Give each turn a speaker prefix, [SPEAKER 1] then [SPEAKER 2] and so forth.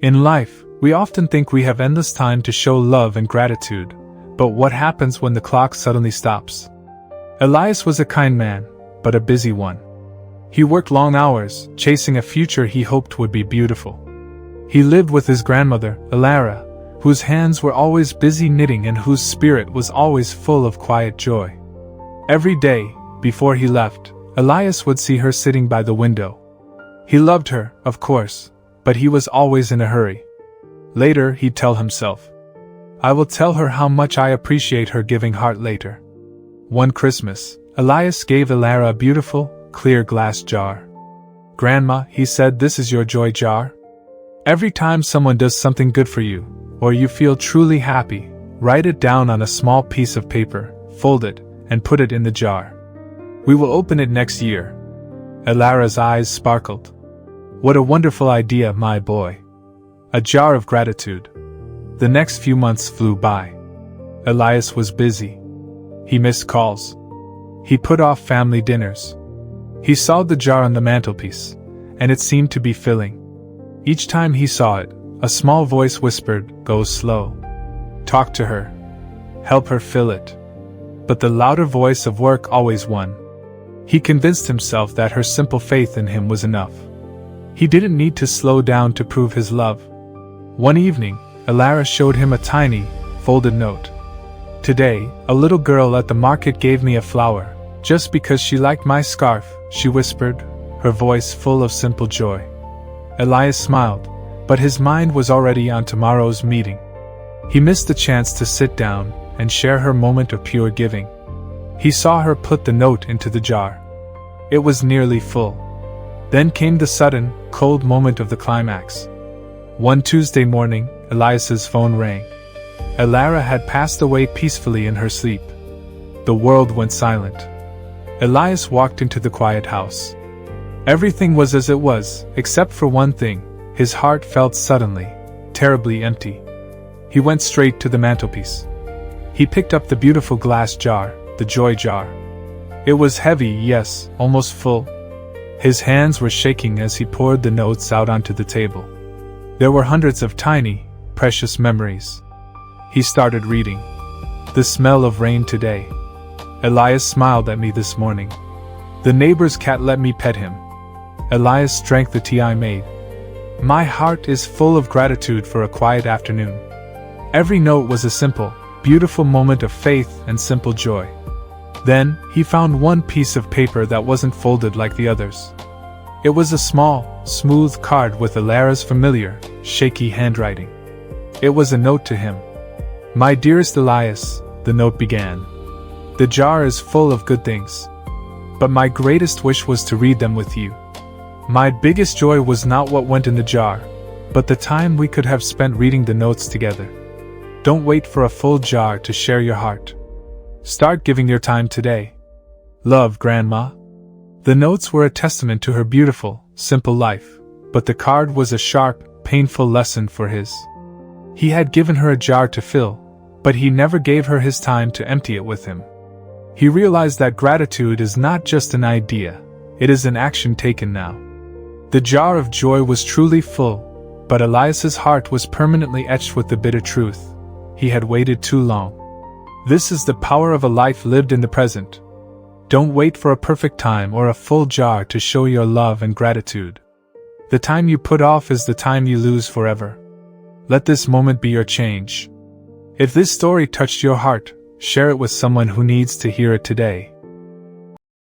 [SPEAKER 1] In life, we often think we have endless time to show love and gratitude, but what happens when the clock suddenly stops? Elias was a kind man, but a busy one. He worked long hours, chasing a future he hoped would be beautiful. He lived with his grandmother, Elara, whose hands were always busy knitting and whose spirit was always full of quiet joy. Every day, before he left, Elias would see her sitting by the window. He loved her, of course, but he was always in a hurry. Later, he'd tell himself, "I will tell her how much I appreciate her giving heart later." One Christmas, Elias gave Elara a beautiful, clear glass jar. "Grandma," he said, "this is your joy jar. Every time someone does something good for you, or you feel truly happy, write it down on a small piece of paper, fold it, and put it in the jar. We will open it next year." Elara's eyes sparkled. "What a wonderful idea, my boy." A jar of gratitude. The next few months flew by. Elias was busy. He missed calls. He put off family dinners. He saw the jar on the mantelpiece, and it seemed to be filling. Each time he saw it, a small voice whispered, "Go slow. Talk to her. Help her fill it." But the louder voice of work always won. He convinced himself that her simple faith in him was enough. He didn't need to slow down to prove his love. One evening, Elara showed him a tiny, folded note. "Today, a little girl at the market gave me a flower, just because she liked my scarf," she whispered, her voice full of simple joy. Elias smiled, but his mind was already on tomorrow's meeting. He missed the chance to sit down and share her moment of pure giving. He saw her put the note into the jar. It was nearly full. Then came the sudden, cold moment of the climax. One Tuesday morning, Elias's phone rang. Elara had passed away peacefully in her sleep. The world went silent. Elias walked into the quiet house. Everything was as it was, except for one thing. His heart felt suddenly, terribly empty. He went straight to the mantelpiece. He picked up the beautiful glass jar, the joy jar. It was heavy, yes, almost full. His hands were shaking as he poured the notes out onto the table. There were hundreds of tiny, precious memories. He started reading. "The smell of rain today. Elias smiled at me this morning. The neighbor's cat let me pet him. Elias drank the tea I made. My heart is full of gratitude for a quiet afternoon." Every note was a simple, beautiful moment of faith and simple joy. Then, he found one piece of paper that wasn't folded like the others. It was a small, smooth card with Elara's familiar, shaky handwriting. It was a note to him. "My dearest Elias," the note began. "The jar is full of good things. But my greatest wish was to read them with you. My biggest joy was not what went in the jar, but the time we could have spent reading the notes together. Don't wait for a full jar to share your heart. Start giving your time today. Love, Grandma." The notes were a testament to her beautiful, simple life, but the card was a sharp, painful lesson for his. He had given her a jar to fill, but he never gave her his time to empty it with him. He realized that gratitude is not just an idea, it is an action taken now. The jar of joy was truly full, but Elias's heart was permanently etched with the bitter truth. He had waited too long. This is the power of a life lived in the present. Don't wait for a perfect time or a full jar to show your love and gratitude. The time you put off is the time you lose forever. Let this moment be your change. If this story touched your heart, share it with someone who needs to hear it today.